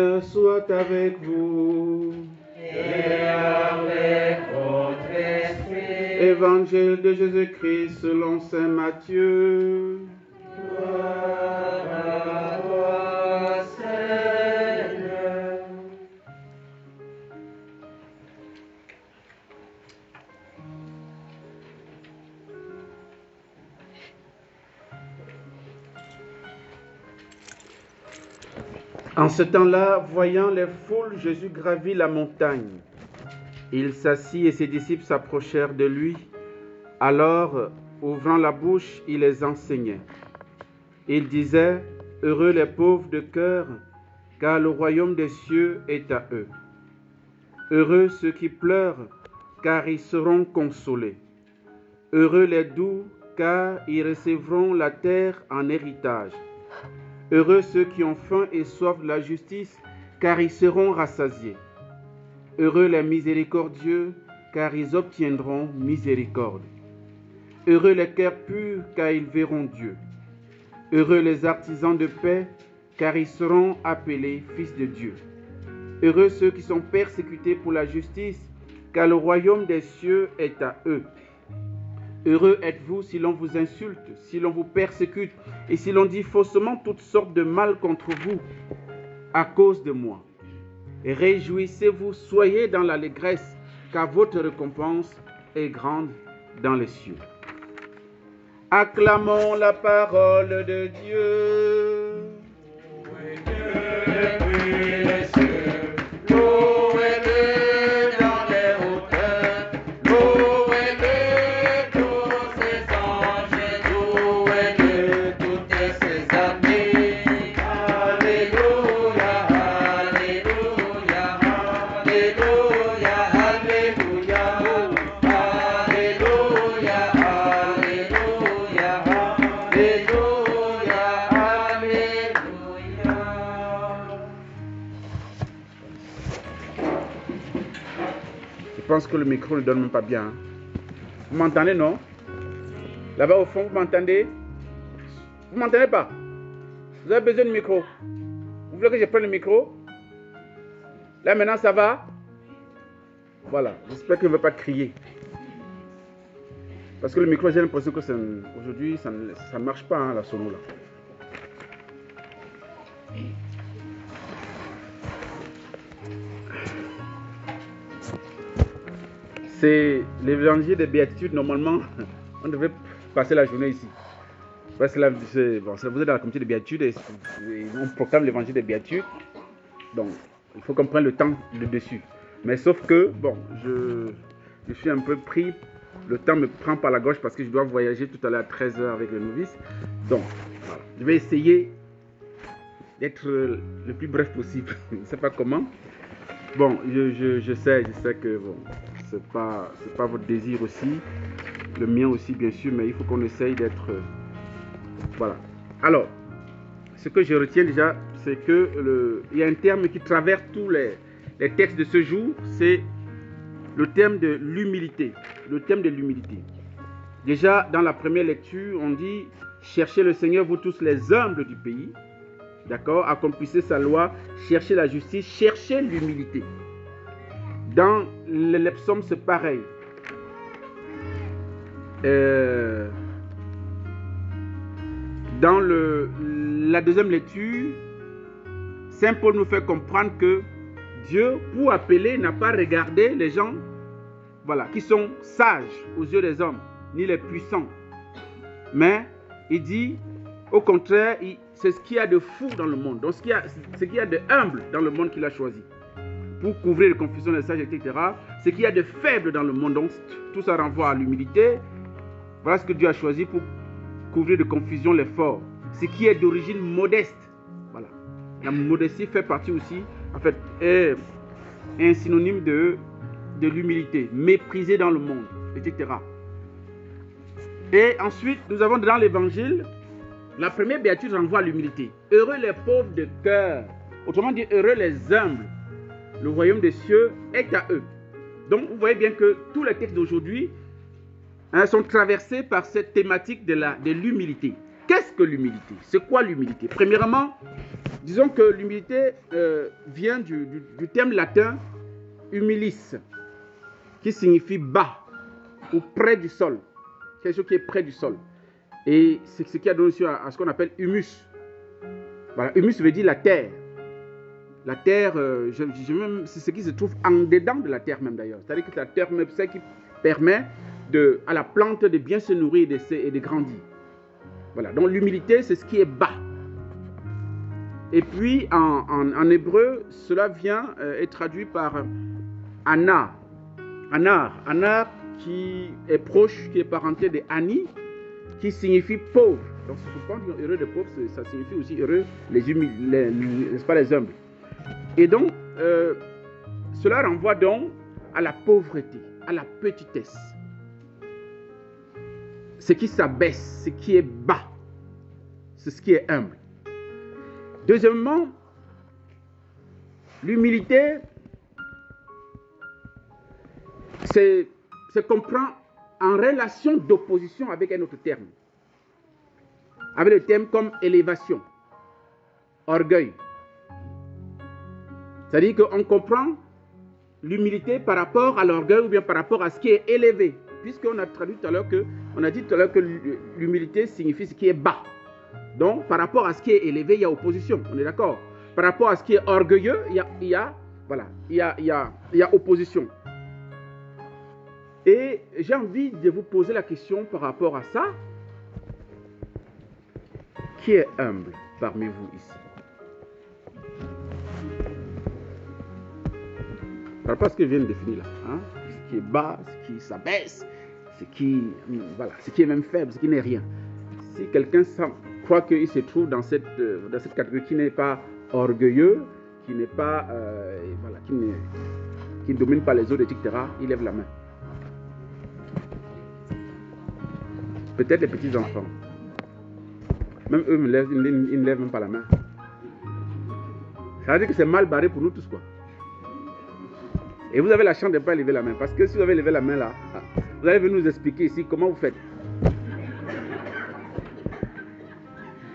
Seigneur soit avec vous. Et avec votre esprit. Évangile de Jésus-Christ selon saint Matthieu. Gloire à toi, Seigneur. En ce temps-là, voyant les foules, Jésus gravit la montagne. Il s'assit et ses disciples s'approchèrent de lui. Alors, ouvrant la bouche, il les enseignait. Il disait, « Heureux les pauvres de cœur, car le royaume des cieux est à eux. Heureux ceux qui pleurent, car ils seront consolés. Heureux les doux, car ils recevront la terre en héritage. Heureux ceux qui ont faim et soif de la justice, car ils seront rassasiés. Heureux les miséricordieux, car ils obtiendront miséricorde. Heureux les cœurs purs, car ils verront Dieu. Heureux les artisans de paix, car ils seront appelés fils de Dieu. Heureux ceux qui sont persécutés pour la justice, car le royaume des cieux est à eux. Heureux êtes-vous si l'on vous insulte, si l'on vous persécute, et si l'on dit faussement toutes sortes de mal contre vous, à cause de moi. Et réjouissez-vous, soyez dans l'allégresse, car votre récompense est grande dans les cieux. Acclamons la parole de Dieu. Depuis les cieux, louez-le dans les hauteurs, louez-le tous ses anges, louez-le toutes ses armées. Alléluia, alléluia, alléluia, alléluia, alléluia, alléluia, alléluia, alléluia. Je pense que le micro ne donne même pas bien. Hein. Vous m'entendez, non? Là-bas au fond, vous m'entendez? Vous m'entendez pas? Vous avez besoin de micro? Vous voulez que je prenne le micro? Là maintenant, ça va? Voilà, j'espère qu'il ne va pas crier. Parce que le micro, j'ai l'impression que aujourd'hui, ça ne marche pas, hein, la sono là. C'est l'évangile des béatitudes. Normalement, on devait passer la journée ici. Parce que là, vous êtes dans la communauté des béatitudes et on proclame l'évangile des béatitudes. Donc, il faut qu'on prenne le temps de dessus. Mais sauf que, bon, je suis un peu pris. Le temps me prend par la gauche parce que je dois voyager tout à l'heure à 13h avec le novice. Donc, voilà. Je vais essayer d'être le plus bref possible. Je ne sais pas comment. Bon, je sais que bon, c'est pas votre désir aussi. Le mien aussi, bien sûr, mais il faut qu'on essaye d'être... voilà. Alors, ce que je retiens déjà, c'est que il y a un terme qui traverse tous les textes de ce jour, c'est le terme de l'humilité. Le terme de l'humilité. Déjà, dans la première lecture, on dit « Cherchez le Seigneur, vous tous les humbles du pays. » D'accord? Accomplissez sa loi, cherchez la justice, cherchez l'humilité. Dans les psaumes, c'est pareil. Dans la deuxième lecture, Saint Paul nous fait comprendre que Dieu, pour appeler, n'a pas regardé les gens, voilà, qui sont sages aux yeux des hommes, ni les puissants. Mais il dit, au contraire, c'est ce qu'il y a de fou dans le monde. Donc, ce qu'il y a de humble dans le monde qu'il a choisi. Pour couvrir les confusions des sages, etc. Ce qu'il y a de faible dans le monde. Donc, tout ça renvoie à l'humilité. Voilà ce que Dieu a choisi pour couvrir de confusion les forts. Ce qui est d'origine modeste. Voilà. La modestie fait partie aussi, en fait, est un synonyme de l'humilité. Méprisé dans le monde, etc. Et ensuite, nous avons dans l'évangile, la première béatitude renvoie à l'humilité. Heureux les pauvres de cœur. Autrement dit, heureux les humbles. Le royaume des cieux est à eux. Donc, vous voyez bien que tous les textes d'aujourd'hui sont traversés par cette thématique de l'humilité. Qu'est-ce que l'humilité? C'est quoi l'humilité? Premièrement, disons que l'humilité vient du terme latin humilis, qui signifie bas ou près du sol. Quelque chose qui est près du sol. Et c'est ce qui a donné aussi à ce qu'on appelle humus. Voilà, humus veut dire la terre. La terre, c'est ce qui se trouve en dedans de la terre même d'ailleurs. C'est-à-dire que la terre même, c'est ce qui permet à la plante de bien se nourrir et de grandir. Voilà, donc l'humilité, c'est ce qui est bas. Et puis en hébreu, cela vient est traduit par anar. Anar qui est proche, qui est parenté de Ani, qui signifie pauvre. Donc, si vous pensez heureux de pauvre, ça signifie aussi heureux n'est-ce pas, les humbles. Et donc, cela renvoie donc à la pauvreté, à la petitesse. Ce qui s'abaisse, ce qui est bas, c'est ce qui est humble. Deuxièmement, l'humilité, c'est qu'on prend en relation d'opposition avec un autre terme. Avec le terme comme élévation, orgueil. C'est-à-dire qu'on comprend l'humilité par rapport à l'orgueil ou bien par rapport à ce qui est élevé. Puisqu'on a traduit tout à l'heure que l'humilité signifie ce qui est bas. Donc, par rapport à ce qui est élevé, il y a opposition. On est d'accord? Par rapport à ce qui est orgueilleux, il y a opposition. Et j'ai envie de vous poser la question par rapport à ça. Qui est humble parmi vous ici? Par rapport à ce que je viens de définir là. Hein? Ce qui est bas, ce qui s'abaisse, ce qui est même faible, ce qui n'est rien. Si quelqu'un croit qu'il se trouve dans cette catégorie qui n'est pas orgueilleux, qui n'est pas, qui ne domine pas les autres, etc., il lève la main. Peut-être les petits-enfants. Même eux, ils ne lèvent même pas la main. Ça veut dire que c'est mal barré pour nous tous, quoi. Et vous avez la chance de ne pas lever la main. Parce que si vous avez levé la main là, vous allez venir nous expliquer ici comment vous faites.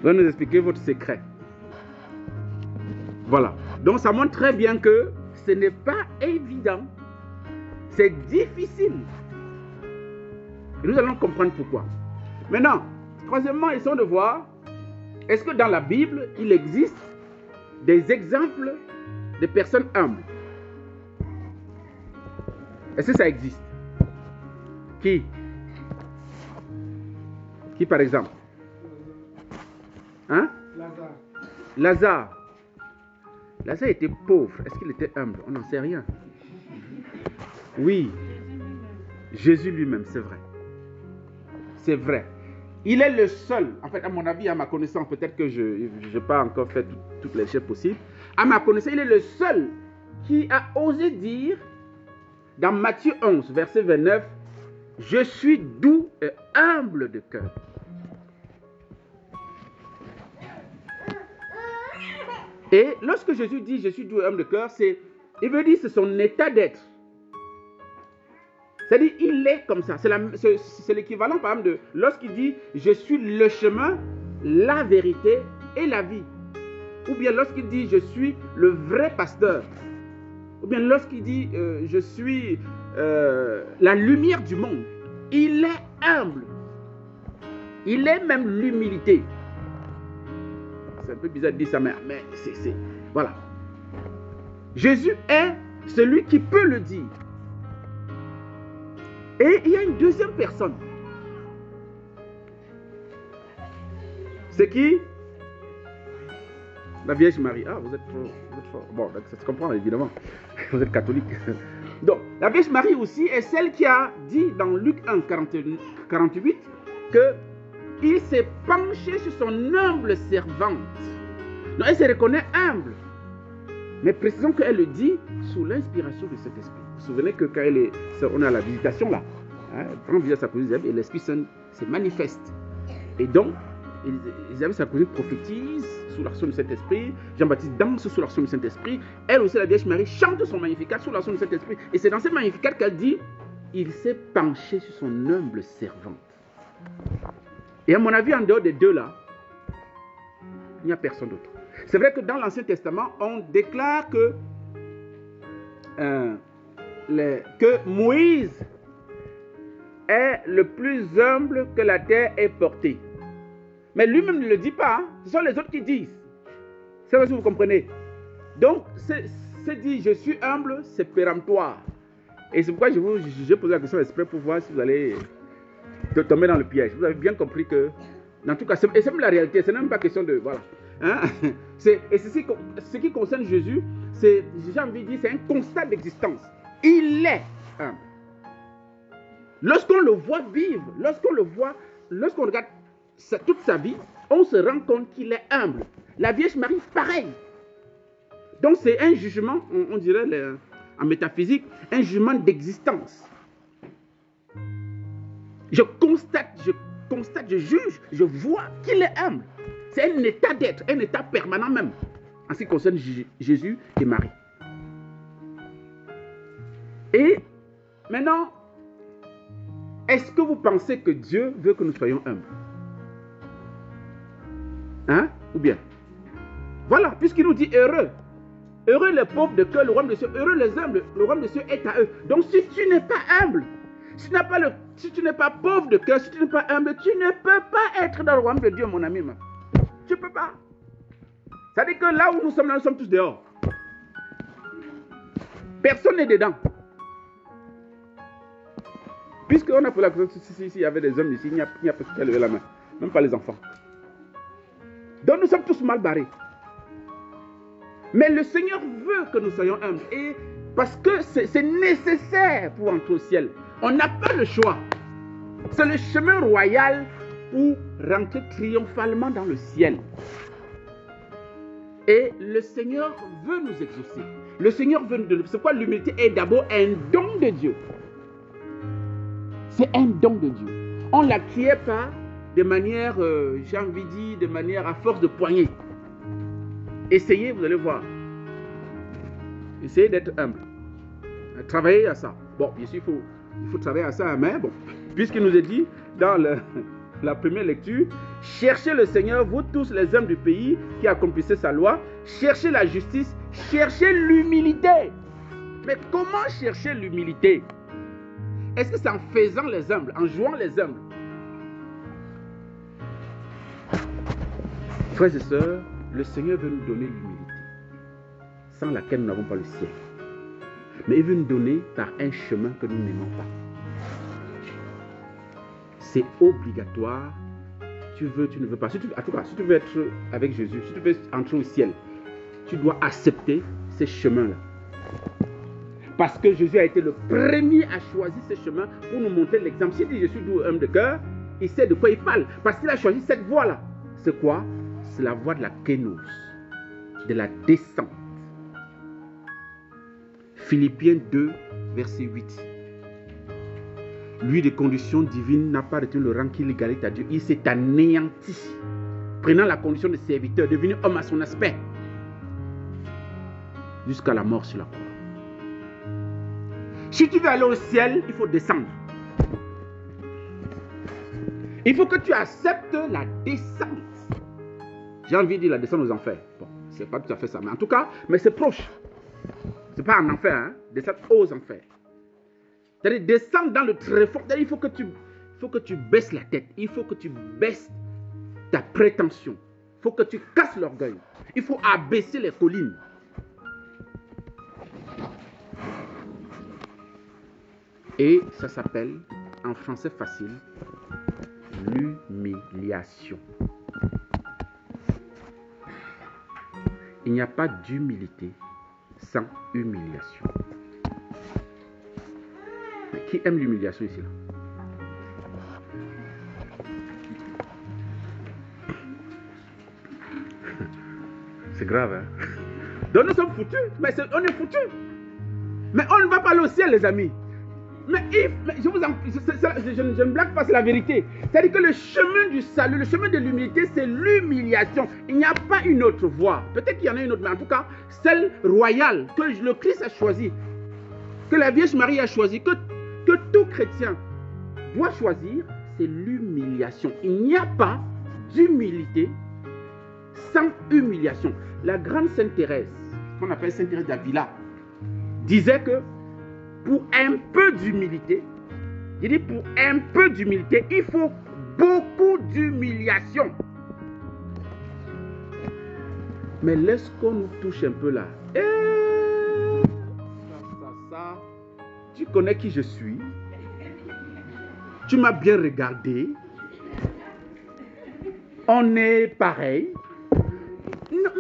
Vous allez nous expliquer votre secret. Voilà. Donc ça montre très bien que ce n'est pas évident. C'est difficile. Et nous allons comprendre pourquoi. Maintenant, troisièmement, essayons de voir, est-ce que dans la Bible, il existe des exemples de personnes humbles? Est-ce que ça existe? Qui par exemple? Hein? Lazare. Lazare était pauvre. Est-ce qu'il était humble? On n'en sait rien. Oui. Jésus lui-même, c'est vrai. C'est vrai. Il est le seul, en fait, à mon avis, à ma connaissance, peut-être que je n'ai pas encore fait toutes les choses possibles. À ma connaissance, il est le seul qui a osé dire, dans Matthieu 11, verset 29, « Je suis doux et humble de cœur. » Et lorsque Jésus dit « Je suis doux et humble de cœur », il veut dire que c'est son état d'être. C'est-à-dire, il est comme ça. C'est l'équivalent, par exemple, de lorsqu'il dit « Je suis le chemin, la vérité et la vie ». Ou bien lorsqu'il dit « Je suis le vrai pasteur ». Ou bien lorsqu'il dit « Je suis la lumière du monde ». Il est humble. Il est même l'humilité. C'est un peu bizarre de dire ça, mais c'est... Voilà. Jésus est celui qui peut le dire. Et il y a une deuxième personne. C'est qui? La Vierge Marie. Ah, vous êtes fort. Bon, ça se comprend évidemment. Vous êtes catholique. Donc, la Vierge Marie aussi est celle qui a dit dans Luc 1, 48 qu'il s'est penché sur son humble servante. Donc, elle se reconnaît humble. Mais précisons qu'elle le dit sous l'inspiration de cet esprit. Vous vous souvenez que quand on est à la visitation là, elle prend visite à sa cousine et l'Esprit Saint se manifeste. Et donc, Isabelle, sa cousine, prophétise sous l'action de cet esprit. Jean-Baptiste danse sous l'action de cet esprit. Elle aussi, la Vierge Marie, chante son magnificat sous l'action de cet esprit. Et c'est dans ce magnificat qu'elle dit, il s'est penché sur son humble servante. Et à mon avis, en dehors des deux là, il n'y a personne d'autre. C'est vrai que dans l'Ancien Testament, on déclare que Moïse est le plus humble que la terre ait porté. Mais lui-même ne le dit pas, hein. Ce sont les autres qui disent. C'est vrai si vous comprenez. Donc, c'est dit, je suis humble, c'est péremptoire. Et c'est pourquoi j'ai posé la question exprès pour voir si vous allez tomber dans le piège. Vous avez bien compris que, en tout cas, et c'est même la réalité, c'est même pas question de, voilà. Hein? Et ce qui concerne Jésus, j'ai envie de dire, c'est un constat d'existence. Il est humble. Lorsqu'on le voit vivre, lorsqu'on regarde toute sa vie, on se rend compte qu'il est humble. La Vierge Marie, pareil. Donc c'est un jugement, on dirait en métaphysique, un jugement d'existence. Je constate, je juge, je vois qu'il est humble. C'est un état d'être, un état permanent même, en ce qui concerne Jésus et Marie. Et maintenant, est-ce que vous pensez que Dieu veut que nous soyons humbles? Hein? Ou bien? Voilà, puisqu'il nous dit heureux. Heureux les pauvres de cœur, le royaume des cieux. Heureux les humbles, le royaume des cieux est à eux. Donc si tu n'es pas humble, si tu n'es pas pauvre de cœur, si tu n'es pas humble, tu ne peux pas être dans le royaume de Dieu, mon ami. Tu ne peux pas. Ça veut dire que là où nous sommes tous dehors. Personne n'est dedans. Puisqu'on a posé la question, s'il y avait des hommes ici, il n'y a personne qui a levé la main. Même pas les enfants. Donc nous sommes tous mal barrés. Mais le Seigneur veut que nous soyons humbles. Et parce que c'est nécessaire pour entrer au ciel. On n'a pas le choix. C'est le chemin royal pour rentrer triomphalement dans le ciel. Et le Seigneur veut nous exaucer. Le Seigneur veut nous donner. C'est pourquoi l'humilité est d'abord un don de Dieu. C'est un don de Dieu. On ne l'acquiert pas de manière, j'ai envie de dire, de manière à force de poignée. Essayez, vous allez voir. Essayez d'être humble. Travaillez à ça. Bon, bien sûr, il faut travailler à ça, mais bon, puisqu'il nous est dit dans la première lecture, cherchez le Seigneur, vous tous les hommes du pays qui accomplissez sa loi, cherchez la justice, cherchez l'humilité. Mais comment chercher l'humilité? Est-ce que c'est en faisant les humbles, en jouant les humbles? Frères et sœurs, le Seigneur veut nous donner l'humilité, sans laquelle nous n'avons pas le ciel. Mais il veut nous donner par un chemin que nous n'aimons pas. C'est obligatoire. Tu veux, tu ne veux pas. En tout cas, si tu veux être avec Jésus, si tu veux entrer au ciel, tu dois accepter ces chemins-là. Parce que Jésus a été le premier à choisir ces chemins pour nous montrer l'exemple. S'il dit je suis doux, homme de cœur, il sait de quoi il parle. Parce qu'il a choisi cette voie-là. C'est quoi? C'est la voie de la kénos, de la descente. Philippiens 2, verset 8. Lui, de condition divine, n'a pas retenu le rang qu'il égalait à Dieu. Il s'est anéanti, prenant la condition de serviteur, devenu homme à son aspect, jusqu'à la mort sur la croix. Si tu veux aller au ciel, il faut descendre. Il faut que tu acceptes la descente. J'ai envie de dire la descente aux enfers. Bon, c'est pas tout à fait ça, mais en tout cas, mais c'est proche. C'est pas en enfer, hein? Descendre aux enfers. C'est-à-dire descendre dans le tréfonds. Il faut que tu baisses la tête. Il faut que tu baisses ta prétention. Il faut que tu casses l'orgueil. Il faut abaisser les collines. Et ça s'appelle, en français facile, l'humiliation. Il n'y a pas d'humilité sans humiliation. Mais qui aime l'humiliation ici là? C'est grave, hein? Donc nous sommes foutus. Mais on est foutus. Mais on ne va pas aller au ciel, les amis. Mais je ne blague pas, c'est la vérité. C'est-à-dire que le chemin du salut, le chemin de l'humilité, c'est l'humiliation. Il n'y a pas une autre voie. Peut-être qu'il y en a une autre, mais en tout cas, celle royale que le Christ a choisie, que la Vierge Marie a choisie, que tout chrétien doit choisir, c'est l'humiliation. Il n'y a pas d'humilité sans humiliation. La grande Sainte Thérèse, qu'on appelle Sainte Thérèse d'Avila, disait que pour un peu d'humilité, pour un peu d'humilité, il faut beaucoup d'humiliation. Mais laisse qu'on nous touche un peu là. Ça. Tu connais qui je suis. Tu m'as bien regardé. On est pareil. Non,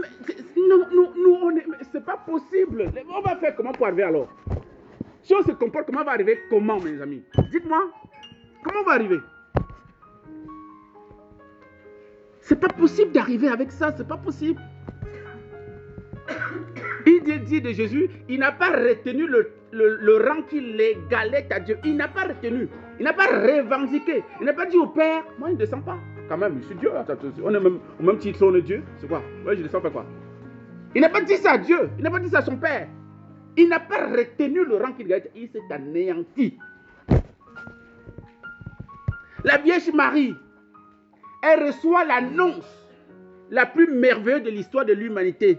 c'est pas possible. On va faire comment pour arriver alors? Si on se comporte, comment on va arriver? Comment, mes amis? Dites-moi, comment on va arriver? C'est pas possible d'arriver avec ça, c'est pas possible. Il dit de Jésus, il n'a pas retenu le rang qui l'égalait à Dieu. Il n'a pas retenu, il n'a pas revendiqué. Il n'a pas dit au Père, moi je ne descends pas. Quand même, je suis Dieu. On est même au même titre, on est Dieu. C'est quoi? Ouais, je ne descends pas quoi? Il n'a pas dit ça à Dieu, il n'a pas dit ça à son Père. Il n'a pas retenu le rang qu'il gagnait, il s'est anéanti. La Vierge Marie, elle reçoit l'annonce la plus merveilleuse de l'histoire de l'humanité.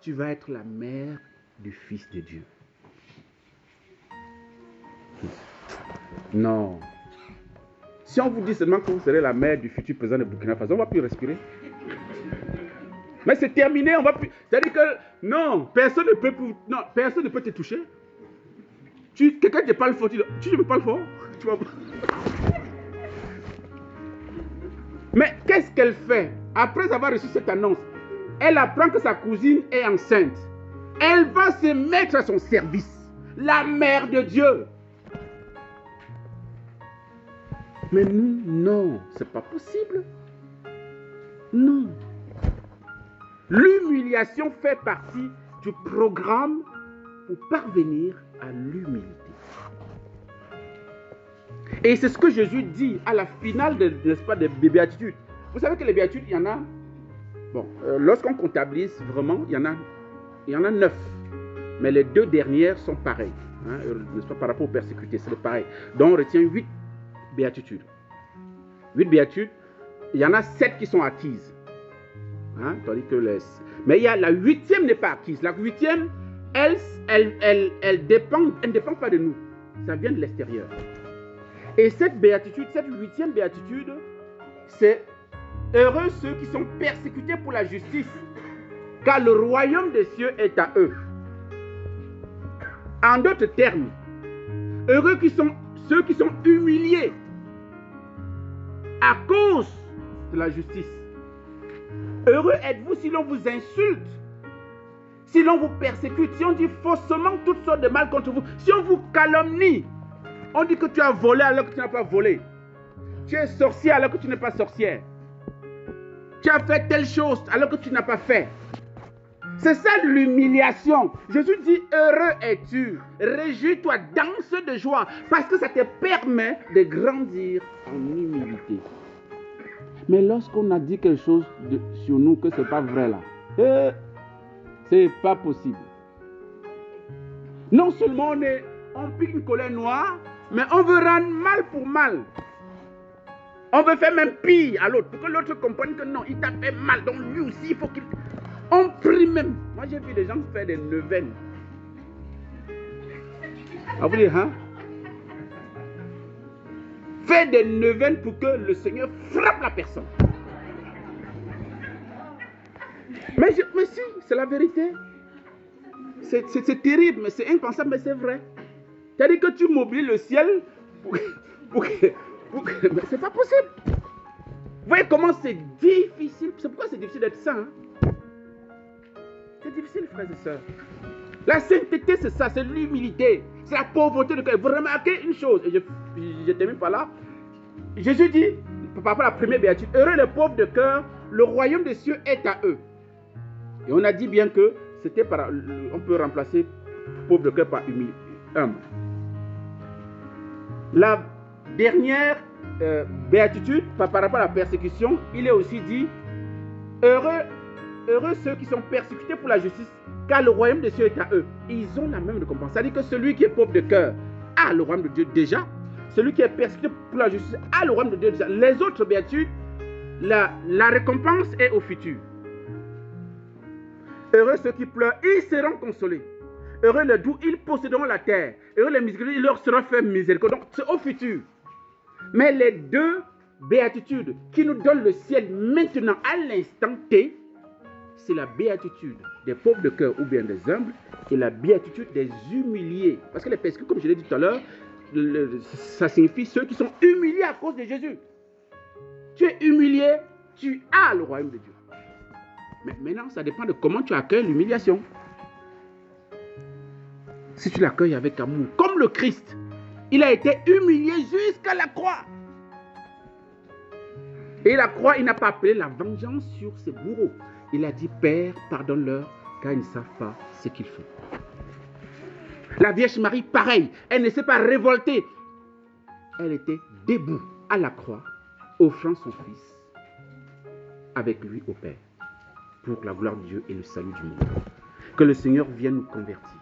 Tu vas être la mère du Fils de Dieu. Non. Si on vous dit seulement que vous serez la mère du futur président de Burkina Faso, on ne va plus respirer. Mais c'est terminé, on va plus. C'est-à-dire que non, personne ne peut te toucher. Quelqu'un te parle fort, tu ne me parles fort. Mais qu'est-ce qu'elle fait? Après avoir reçu cette annonce, elle apprend que sa cousine est enceinte. Elle va se mettre à son service. La mère de Dieu. Mais nous, non, c'est pas possible. Non. L'humiliation fait partie du programme pour parvenir à l'humilité. Et c'est ce que Jésus dit à la finale n'est-ce pas, des béatitudes. Vous savez que les béatitudes, il y en a. Bon, lorsqu'on comptabilise vraiment, il y en a 9. Mais les 2 dernières sont pareilles. Hein, n'est-ce pas, par rapport aux persécutés, c'est pareil. Donc on retient 8 béatitudes. 8 béatitudes, il y en a 7 qui sont acquises. Hein, tandis que mais il y a la 8e n'est pas acquise. La 8e, elle ne dépend pas de nous. Ça vient de l'extérieur. Et cette béatitude, cette 8e béatitude, c'est heureux ceux qui sont persécutés pour la justice, car le royaume des cieux est à eux. En d'autres termes, heureux ceux qui sont humiliés à cause de la justice. Heureux êtes-vous si l'on vous insulte, si l'on vous persécute, si on dit faussement toutes sortes de mal contre vous, si on vous calomnie, on dit que tu as volé alors que tu n'as pas volé, tu es sorcier alors que tu n'es pas sorcière, tu as fait telle chose alors que tu n'as pas fait. C'est ça l'humiliation. Jésus dit, heureux es-tu, réjouis-toi, danse de joie, parce que ça te permet de grandir en humilité. Mais lorsqu'on a dit quelque chose sur nous que ce n'est pas vrai là, c'est pas possible. Non seulement on pique une colère noire, mais on veut rendre mal pour mal. On veut faire même pire à l'autre, pour que l'autre comprenne que non, il t'a fait mal, donc lui aussi il faut qu'il... On prie même. Moi j'ai vu des gens faire des neuvaines. Ah, vous dites, hein? Faire des neuvaines pour que le Seigneur frappe la personne. Mais si, c'est la vérité. C'est terrible, mais c'est impensable, mais c'est vrai. C'est-à-dire que tu mobilises le ciel mais c'est pas possible. Vous voyez comment c'est difficile. C'est pourquoi c'est difficile d'être saint. Hein? C'est difficile, frères et sœurs. La sainteté, c'est ça, c'est l'humilité. C'est la pauvreté de cœur. Vous remarquez une chose, et je termine par là. Jésus dit, par rapport à la première béatitude, heureux les pauvres de cœur, le royaume des cieux est à eux. Et on a dit bien que c'était on peut remplacer pauvre de cœur par humble. La dernière béatitude, par rapport à la persécution, il est aussi dit, heureux ceux qui sont persécutés pour la justice, car le royaume des cieux est à eux. Ils ont la même récompense. C'est-à-dire que celui qui est pauvre de cœur a le royaume de Dieu déjà. celui qui est persécuté pour la justice a le royaume de Dieu. Les autres béatitudes, la récompense est au futur. Heureux ceux qui pleurent, ils seront consolés. Heureux les doux, ils posséderont la terre. Heureux les miséricordieux, il leur sera fait miséricorde. Donc c'est au futur. Mais les deux béatitudes qui nous donnent le ciel maintenant, à l'instant T, c'est la béatitude des pauvres de cœur ou bien des humbles et la béatitude des humiliés. Parce que les persécutés, comme je l'ai dit tout à l'heure, ça signifie ceux qui sont humiliés à cause de Jésus. Tu es humilié, tu as le royaume de Dieu. Mais maintenant, ça dépend de comment tu accueilles l'humiliation. Si tu l'accueilles avec amour, comme le Christ, il a été humilié jusqu'à la croix. Et la croix, il n'a pas appelé la vengeance sur ses bourreaux. Il a dit, Père, pardonne-leur, car ils ne savent pas ce qu'ils font. La Vierge Marie, pareil, elle ne s'est pas révoltée. Elle était debout à la croix, offrant son Fils avec lui au Père, pour la gloire de Dieu et le salut du monde. Que le Seigneur vienne nous convertir.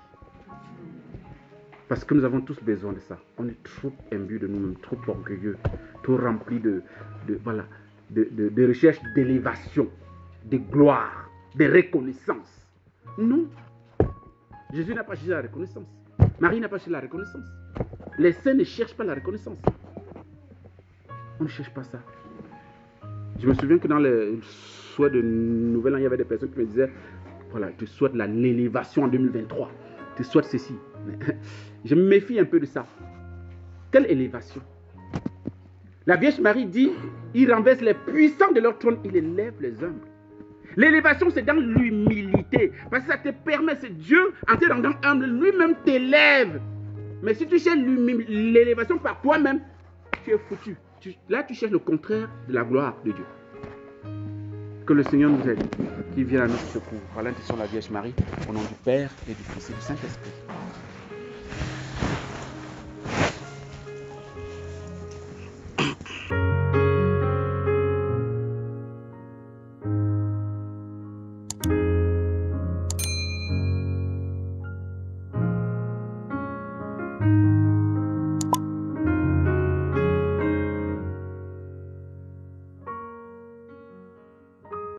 Parce que nous avons tous besoin de ça. On est trop imbus de nous-mêmes, trop orgueilleux, trop remplis de recherche d'élévation, de gloire, de reconnaissance. Non. Jésus n'a pas cherché la reconnaissance. Marie n'a pas cherché la reconnaissance. Les saints ne cherchent pas la reconnaissance. On ne cherche pas ça. Je me souviens que dans le souhait de Nouvel An, il y avait des personnes qui me disaient, voilà, tu souhaites l'élévation en 2023. Tu souhaites ceci. Je me méfie un peu de ça. Quelle élévation? La Vierge Marie dit, il renverse les puissants de leur trône, il élève les humbles. L'élévation, c'est dans l'humilité. Parce que ça te permet, c'est Dieu, en te rendant humble, lui-même t'élève. Mais si tu cherches l'élévation par toi-même, tu es foutu. Là, tu cherches le contraire de la gloire de Dieu. Que le Seigneur nous aide, qu'il vienne à notre secours. Par l'intercession de la Vierge Marie, au nom du Père et du Fils et du Saint-Esprit.